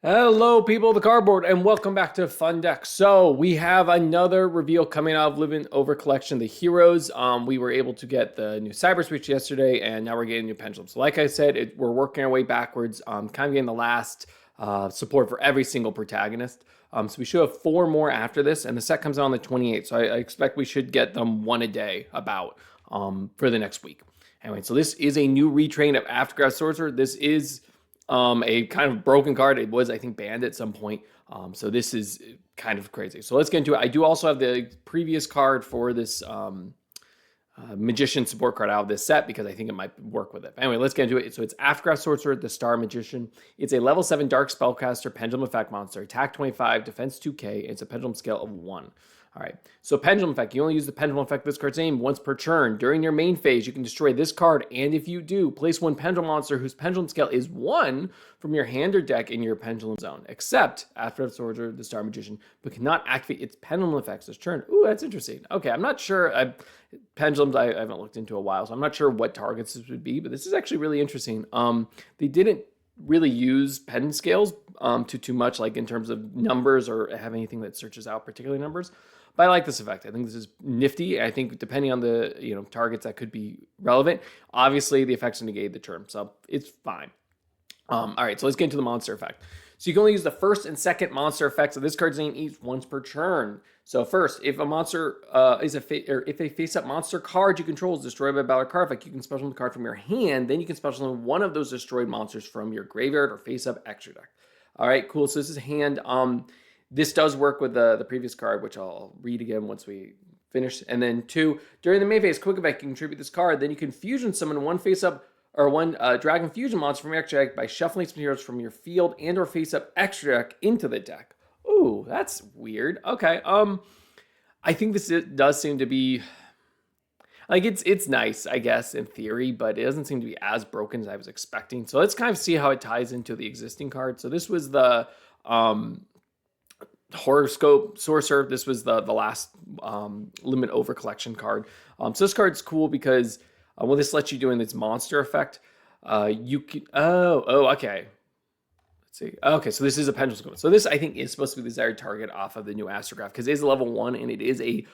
Hello, people of the cardboard, and welcome back to Fun Deck. So we have another reveal coming out of Living Over Collection, the Heroes. We were able to get the new Cyber Switch yesterday, and now we're getting new Pendulum. So like I said, we're working our way backwards, kind of getting the last support for every single protagonist. So we should have 4 more after this, and the set comes out on the 28th. So I expect we should get them 1 a day about for the next week. Anyway, so this is a new retrain of Astrograph Sorcerer. This is a kind of broken card. It was, I think, banned at some point. So this is kind of crazy. So let's get into it. I do also have the previous card for this Magician support card out of this set because I think it might work with it. But anyway, let's get into it. So it's Astrograph Sorcerer, the Star Magician. It's a level 7 Dark Spellcaster Pendulum Effect monster. Attack 25, Defense 2k. It's a Pendulum scale of 1. All right, so Pendulum Effect. You only use the Pendulum Effect this card's name once per turn. During your main phase, you can destroy this card, and if you do, place 1 Pendulum monster whose Pendulum scale is 1 from your hand or deck in your Pendulum zone, except after Sorcerer, the Star Magician, but cannot activate its Pendulum effects this turn. Ooh, that's interesting. Okay, I'm not sure. Pendulums I haven't looked into a while, so I'm not sure what targets this would be, but this is actually really interesting. They didn't really use pen scales too much, like in terms of numbers or have anything that searches out particular numbers. But I like this effect. I think this is nifty. I think depending on the targets that could be relevant. Obviously, the effects negate the term, so it's fine. All right, so let's get into the monster effect. So you can only use the first and second monster effects of this card's name each once per turn. So first, if a monster if a face-up monster card you control is destroyed by a battle card effect, you can special summon the card from your hand. Then you can special summon one of those destroyed monsters from your graveyard or face-up extra deck. All right, cool. So this is hand. This does work with the previous card, which I'll read again once we finish. And then 2, during the main phase, quick effect, you can contribute this card. Then you can fusion summon one face-up or one Dragon Fusion monster from your extra deck by shuffling some heroes from your field and or face-up extra deck into the deck. Ooh, that's weird. Okay, I think this does seem to be like it's nice, I guess, in theory, but it doesn't seem to be as broken as I was expecting. So let's kind of see how it ties into the existing card. So this was the Horoscope Sorcerer. This was the last Limit Over Collection card. So this card's cool because this lets you do in its monster effect. You can okay. Let's see. Okay, so this is a Pendulum School. So this I think is supposed to be the desired target off of the new Astrograph because it is level 1 and it is a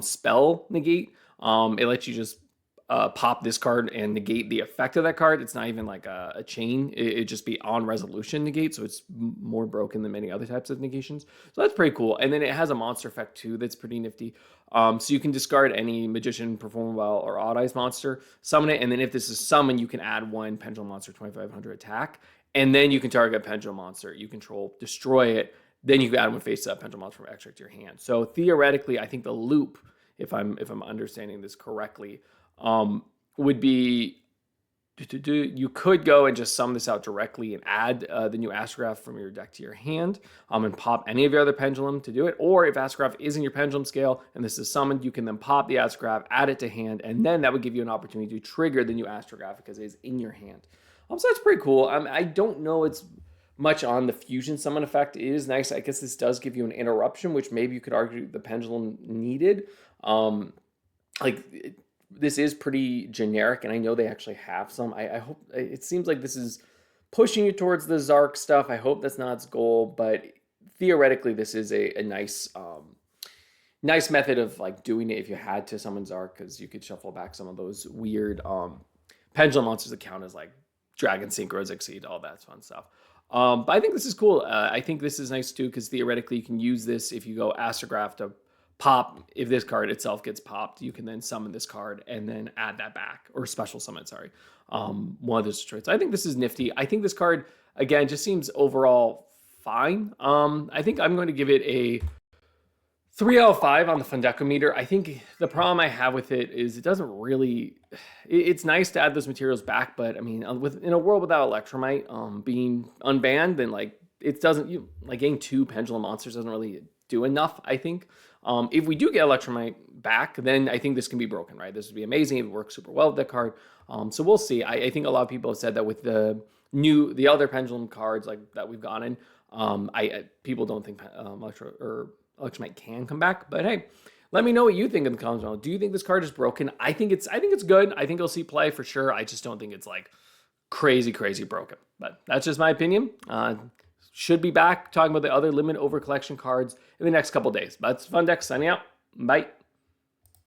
spell negate. It lets you just pop this card and negate the effect of that card. It's not even like a chain. It'd just be on resolution negate, so it's more broken than many other types of negations. So that's pretty cool. And then it has a monster effect too that's pretty nifty. So you can discard any Magician, Perform Well, or Odd Eyes monster, summon it, and then if this is summoned, you can add 1 Pendulum Monster 2500 attack, and then you can target a Pendulum Monster you control, destroy it, then you can add 1 face-up Pendulum Monster from extra to your hand. So theoretically, I think the loop, if I'm understanding this correctly, would be you could go and just sum this out directly and add the new Astrograph from your deck to your hand and pop any of your other Pendulum to do it. Or if Astrograph is in your Pendulum scale and this is summoned, you can then pop the Astrograph, add it to hand, and then that would give you an opportunity to trigger the new Astrograph because it is in your hand. So that's pretty cool. I don't know it's much on the Fusion Summon effect. It is nice. I guess this does give you an interruption, which maybe you could argue the Pendulum needed. This is pretty generic, and I know they actually have some. I hope it seems like this is pushing you towards the Zark stuff. I hope that's not its goal, but theoretically, this is a nice nice method of like doing it if you had to summon Zark, because you could shuffle back some of those weird Pendulum monsters that count as like Dragon Synchros, Exceed, all that fun stuff. But I think this is cool. I think this is nice too, because theoretically you can use this if you go Astrograph to pop. If this card itself gets popped, you can then summon this card and then add that back, or special summon, sorry. One of those traits. I think this is nifty. I think this card, again, just seems overall fine. I think I'm going to give it a 3 out of 5 on the Fundecometer. I think the problem I have with it is it doesn't really... It's nice to add those materials back, but I mean, in a world without Electromite being unbanned, then like it doesn't... getting 2 Pendulum monsters doesn't really do enough, I think. If we do get Electromite back, then I think this can be broken, right? This would be amazing. It works super well with that card. So we'll see. I think a lot of people have said that with the other Pendulum cards like that we've gotten, people don't think Electromite can come back. But hey, let me know what you think in the comments below. Do you think this card is broken? I think it's good. I think you'll see play for sure. I just don't think it's like crazy broken. But that's just my opinion. should be back talking about the other limit over collection cards in the next couple days. But it's Fun Deck signing out. Bye.